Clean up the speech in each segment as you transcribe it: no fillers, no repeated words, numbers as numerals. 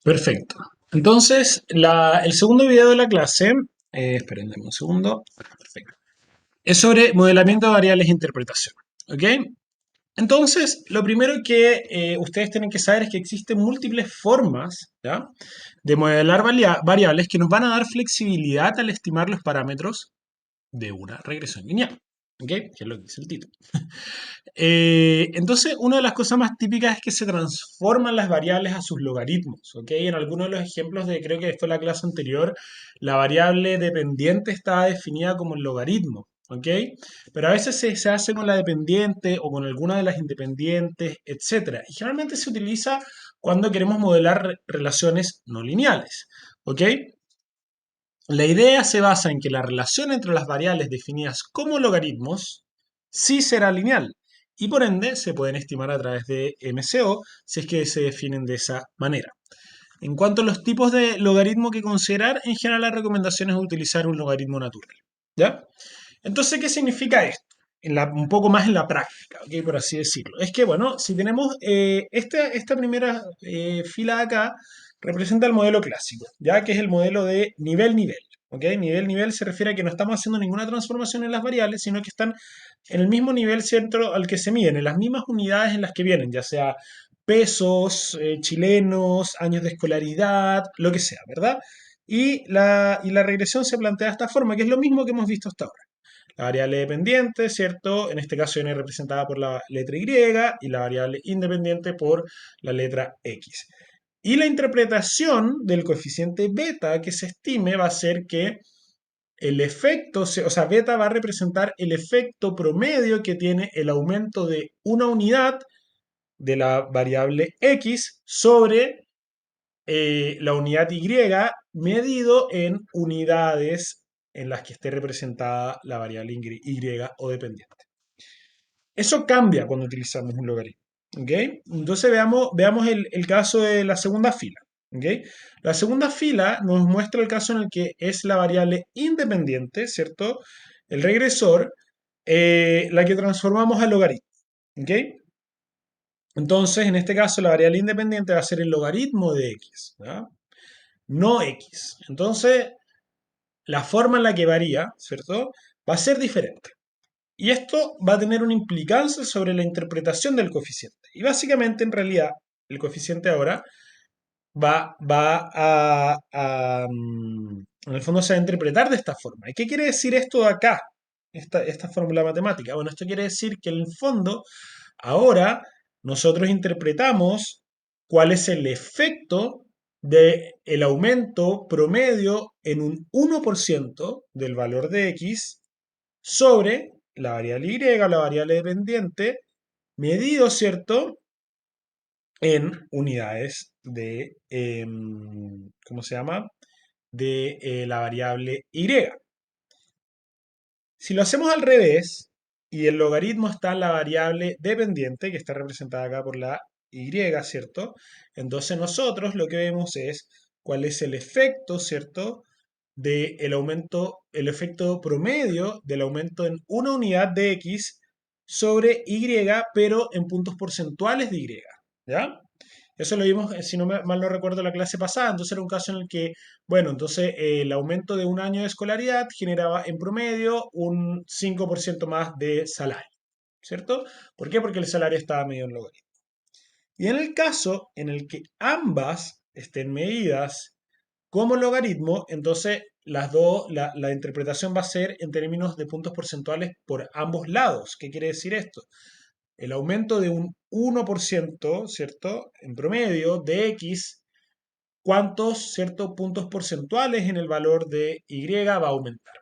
Perfecto. Entonces, el segundo video de la clase, esperen un segundo. Perfecto. Es sobre modelamiento de variables e interpretación. ¿Ok? Entonces, lo primero que ustedes tienen que saber es que existen múltiples formas, ¿ya?, de modelar variables que nos van a dar flexibilidad al estimar los parámetros de una regresión lineal. ¿Ok? Que es lo que dice el título. Entonces, una de las cosas más típicas es que se transforman las variables a sus logaritmos, ¿ok? En algunos de los ejemplos de, creo que fue la clase anterior, la variable dependiente estaba definida como el logaritmo, ¿ok? Pero a veces se hace con la dependiente o con alguna de las independientes, etcétera. Y generalmente se utiliza cuando queremos modelar relaciones no lineales, ¿ok? La idea se basa en que la relación entre las variables definidas como logaritmos sí será lineal y por ende se pueden estimar a través de MCO si es que se definen de esa manera. En cuanto a los tipos de logaritmo que considerar, en general la recomendación es utilizar un logaritmo natural. ¿Ya? Entonces, ¿qué significa esto? Un poco más en la práctica, ¿ok? Por así decirlo. Es que, bueno, si tenemos esta primera fila de acá, representa el modelo clásico, ya que es el modelo de nivel-nivel. ¿Ok? Nivel-nivel se refiere a que no estamos haciendo ninguna transformación en las variables, sino que están en el mismo nivel centro al que se miden, en las mismas unidades en las que vienen, ya sea pesos, chilenos, años de escolaridad, lo que sea, ¿verdad? Y la regresión se plantea de esta forma, que es lo mismo que hemos visto hasta ahora. La variable dependiente, ¿cierto? En este caso viene representada por la letra Y y la variable independiente por la letra X. Y la interpretación del coeficiente beta que se estime va a ser que el efecto, o sea, beta va a representar el efecto promedio que tiene el aumento de una unidad de la variable X sobre la unidad Y medido en unidades en las que esté representada la variable Y o dependiente. Eso cambia cuando utilizamos un logaritmo. ¿Ok? Entonces veamos el caso de la segunda fila. ¿Ok? La segunda fila nos muestra el caso en el que es la variable independiente, ¿cierto? El regresor, la que transformamos al logaritmo. ¿Ok? Entonces, en este caso, la variable independiente va a ser el logaritmo de x, ¿ya? No x. Entonces, la forma en la que varía, ¿cierto? Va a ser diferente. Y esto va a tener una implicancia sobre la interpretación del coeficiente. Y básicamente, en realidad, el coeficiente ahora en el fondo se va a interpretar de esta forma. ¿Y qué quiere decir esto de acá? Esta fórmula matemática. Bueno, esto quiere decir que en el fondo, ahora nosotros interpretamos cuál es el efecto del aumento promedio en un 1% del valor de x sobre la variable y, la variable dependiente, medido, ¿cierto?, en unidades de, ¿cómo se llama?, de la variable y. Si lo hacemos al revés y el logaritmo está en la variable dependiente, que está representada acá por la y, ¿cierto? Entonces nosotros lo que vemos es cuál es el efecto, ¿cierto?, del aumento, el efecto promedio del aumento en una unidad de x sobre y, pero en puntos porcentuales de y, ¿ya? Eso lo vimos, si no mal no recuerdo, la clase pasada. Entonces era un caso en el que, bueno, entonces el aumento de un año de escolaridad generaba en promedio un 5% más de salario, ¿cierto? ¿Por qué? Porque el salario estaba medio en logaritmo. Y en el caso en el que ambas estén medidas como logaritmo, entonces la interpretación va a ser en términos de puntos porcentuales por ambos lados. ¿Qué quiere decir esto? El aumento de un 1%, ¿cierto?, en promedio de X, ¿cuántos, cierto, puntos porcentuales en el valor de Y va a aumentar?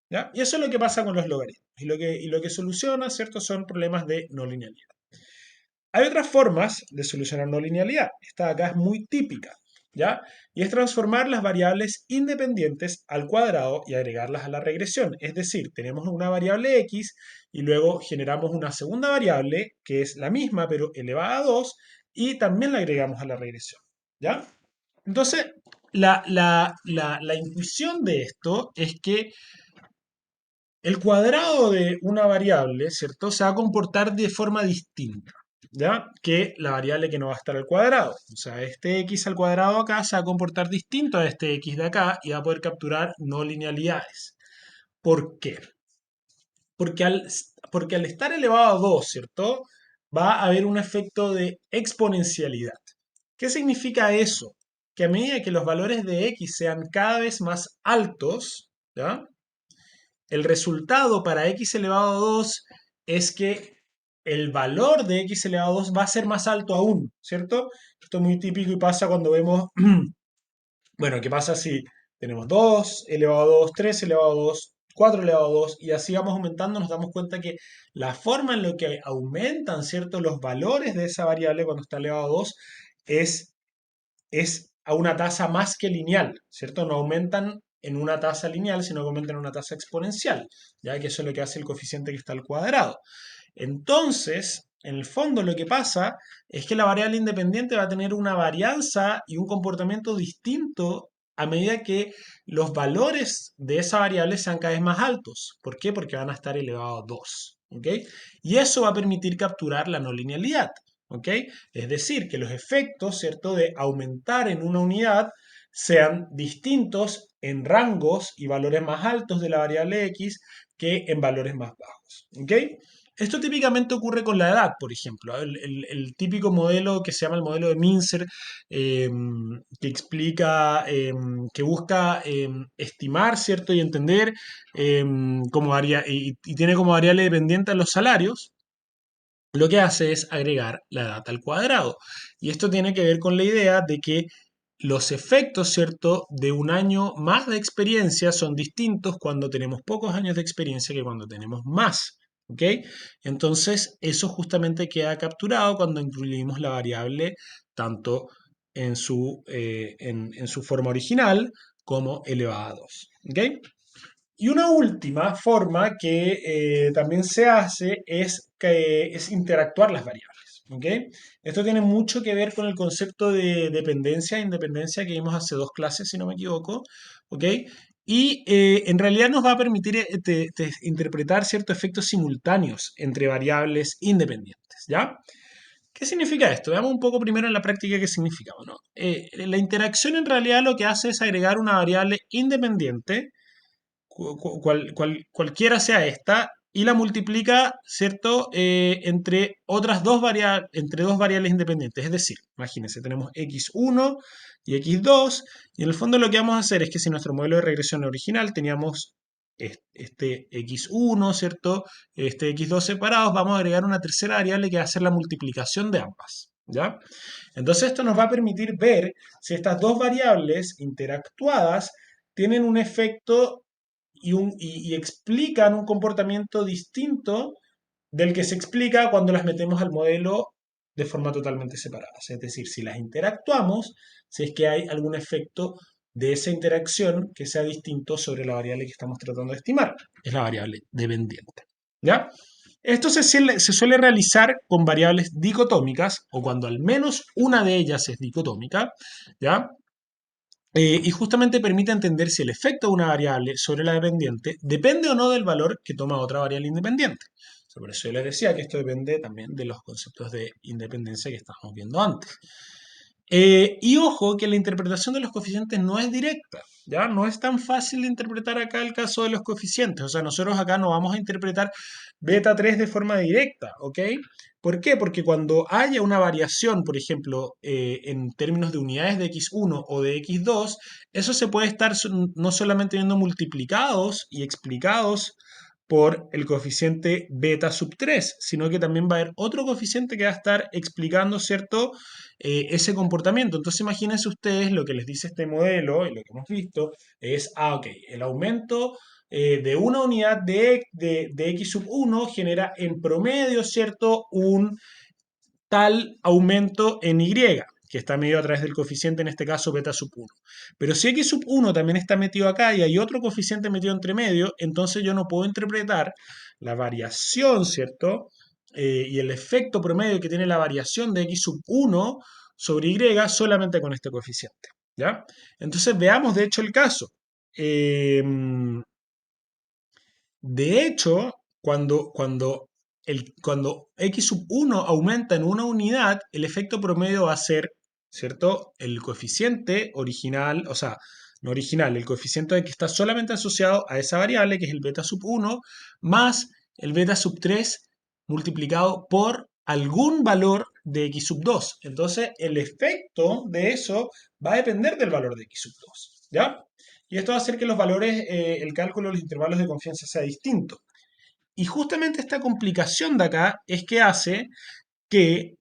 ¿Ya? Y eso es lo que pasa con los logaritmos. Y lo que soluciona, ¿cierto?, son problemas de no linealidad. Hay otras formas de solucionar no linealidad. Esta de acá es muy típica, ¿ya? Y es transformar las variables independientes al cuadrado y agregarlas a la regresión. Es decir, tenemos una variable x y luego generamos una segunda variable que es la misma pero elevada a 2 y también la agregamos a la regresión, ¿ya? Entonces, la intuición de esto es que el cuadrado de una variable, ¿cierto?, se va a comportar de forma distinta. ¿ya? Que la variable que no va a estar al cuadrado. O sea, este x al cuadrado acá se va a comportar distinto a este x de acá y va a poder capturar no linealidades. ¿Por qué? Porque porque al estar elevado a 2, ¿cierto? Va a haber un efecto de exponencialidad. ¿Qué significa eso? Que a medida que los valores de x sean cada vez más altos, ¿ya? El resultado para x elevado a 2 es que el valor de x elevado a 2 va a ser más alto aún, ¿cierto? Esto es muy típico y pasa cuando vemos, bueno, ¿qué pasa si tenemos 2 elevado a 2, 3 elevado a 2, 4 elevado a 2 y así vamos aumentando? Nos damos cuenta que la forma en la que aumentan, ¿cierto?, los valores de esa variable cuando está elevado a 2 es es a una tasa más que lineal, ¿cierto? No aumentan en una tasa lineal, sino que aumentan en una tasa exponencial, ya que eso es lo que hace el coeficiente que está al cuadrado. Entonces, en el fondo lo que pasa es que la variable independiente va a tener una varianza y un comportamiento distinto a medida que los valores de esa variable sean cada vez más altos. ¿Por qué? Porque van a estar elevados a 2. ¿Ok? Y eso va a permitir capturar la no linealidad. ¿Ok? Es decir, que los efectos, ¿cierto?, de aumentar en una unidad sean distintos en rangos y valores más altos de la variable x que en valores más bajos. ¿Ok? Esto típicamente ocurre con la edad, por ejemplo. El típico modelo que se llama el modelo de Mincer, eh, que explica, que busca estimar, ¿cierto? Y entender y tiene como variable dependiente a los salarios, lo que hace es agregar la edad al cuadrado. Y esto tiene que ver con la idea de que los efectos, ¿cierto?, de un año más de experiencia son distintos cuando tenemos pocos años de experiencia que cuando tenemos más. ¿Ok? Entonces, eso justamente queda capturado cuando incluimos la variable tanto en su forma original como elevada a 2. ¿Ok? Y una última forma que también se hace es interactuar las variables. ¿Ok? Esto tiene mucho que ver con el concepto de dependencia e independencia que vimos hace dos clases, si no me equivoco. ¿Ok? Y en realidad nos va a permitir interpretar ciertos efectos simultáneos entre variables independientes. ¿Ya? ¿Qué significa esto? Veamos un poco primero en la práctica qué significa. Bueno, la interacción en realidad lo que hace es agregar una variable independiente cualquiera sea esta, y la multiplica, ¿cierto?, entre dos variables independientes. Es decir, imagínense, tenemos x1 y x2, y en el fondo lo que vamos a hacer es que si nuestro modelo de regresión original teníamos este x1, ¿cierto?, este x2 separados, vamos a agregar una tercera variable que va a ser la multiplicación de ambas. ¿Ya? Entonces esto nos va a permitir ver si estas dos variables interactuadas tienen un efecto y explican un comportamiento distinto del que se explica cuando las metemos al modelo de forma totalmente separada. Es decir, si las interactuamos, si es que hay algún efecto de esa interacción que sea distinto sobre la variable que estamos tratando de estimar. Es la variable dependiente. ¿Ya? Esto se suele realizar con variables dicotómicas o cuando al menos una de ellas es dicotómica, ¿ya? Y justamente permite entender si el efecto de una variable sobre la dependiente depende o no del valor que toma otra variable independiente. O sea, por eso yo les decía que esto depende también de los conceptos de independencia que estábamos viendo antes. Y ojo que la interpretación de los coeficientes no es directa, ¿ya? No es tan fácil de interpretar acá el caso de los coeficientes. O sea, nosotros acá no vamos a interpretar beta 3 de forma directa, ¿ok? ¿Por qué? Porque cuando haya una variación, por ejemplo, en términos de unidades de x1 o de x2, eso se puede estar no solamente viendo multiplicados y explicados por el coeficiente beta sub 3, sino que también va a haber otro coeficiente que va a estar explicando, ¿cierto?, ese comportamiento. Entonces imagínense ustedes lo que les dice este modelo y lo que hemos visto es, ok, el aumento de una unidad de x sub 1 genera en promedio, ¿cierto?, un tal aumento en y, que está medido a través del coeficiente, en este caso beta sub 1. Pero si x sub 1 también está metido acá y hay otro coeficiente metido entre medio, entonces yo no puedo interpretar la variación, ¿cierto? Y el efecto promedio que tiene la variación de x sub 1 sobre y solamente con este coeficiente. ¿Ya? Entonces veamos de hecho el caso. De hecho, cuando cuando x sub 1 aumenta en una unidad, el efecto promedio va a ser, ¿cierto? El coeficiente original, o sea, no original, el coeficiente que está solamente asociado a esa variable, que es el beta sub 1, más el beta sub 3 multiplicado por algún valor de x sub 2. Entonces, el efecto de eso va a depender del valor de x sub 2, ¿ya? Y esto va a hacer que los valores, el cálculo de los intervalos de confianza sea distinto. Y justamente esta complicación de acá es que hace que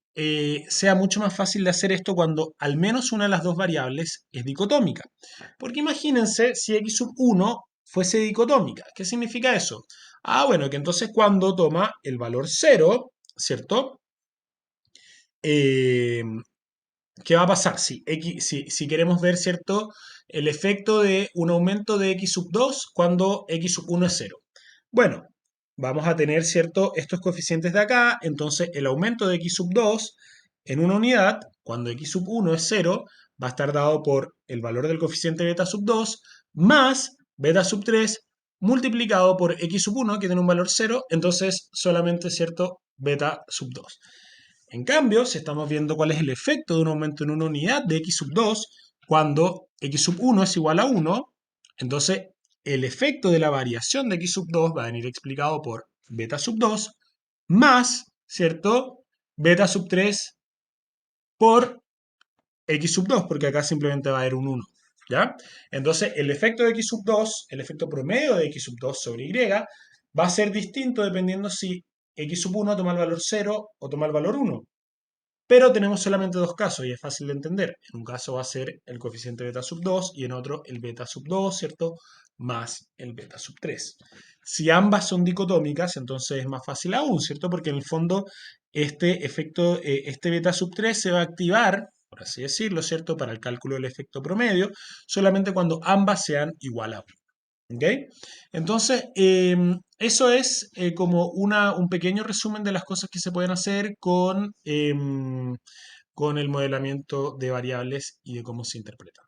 sea mucho más fácil de hacer esto cuando al menos una de las dos variables es dicotómica. Porque imagínense si x sub 1 fuese dicotómica. ¿Qué significa eso? Ah, bueno, que entonces cuando toma el valor 0, ¿cierto? Eh, ¿Qué va a pasar? Si queremos ver, ¿cierto? El efecto de un aumento de x sub 2 cuando x sub 1 es 0. Bueno, vamos a tener, ¿cierto? Estos coeficientes de acá, entonces el aumento de x sub 2 en una unidad, cuando x sub 1 es 0, va a estar dado por el valor del coeficiente beta sub 2 más beta sub 3 multiplicado por x sub 1, que tiene un valor 0, entonces solamente, ¿cierto? Beta sub 2. En cambio, si estamos viendo cuál es el efecto de un aumento en una unidad de x sub 2, cuando x sub 1 es igual a 1, entonces el efecto de la variación de x sub 2 va a venir explicado por beta sub 2 más, ¿cierto? Beta sub 3 por x sub 2, porque acá simplemente va a haber un 1, ¿ya? Entonces, el efecto de x sub 2, el efecto promedio de x sub 2 sobre y, va a ser distinto dependiendo si x sub 1 toma el valor 0 o toma el valor 1. Pero tenemos solamente dos casos y es fácil de entender. En un caso va a ser el coeficiente beta sub 2 y en otro el beta sub 2, ¿cierto? Más el beta sub 3. Si ambas son dicotómicas, entonces es más fácil aún, ¿cierto? Porque en el fondo este efecto, este beta sub 3 se va a activar, por así decirlo, ¿cierto? Para el cálculo del efecto promedio, solamente cuando ambas sean igual a 1. ¿Ok? Entonces, eso es como un pequeño resumen de las cosas que se pueden hacer con el modelamiento de variables y de cómo se interpretan.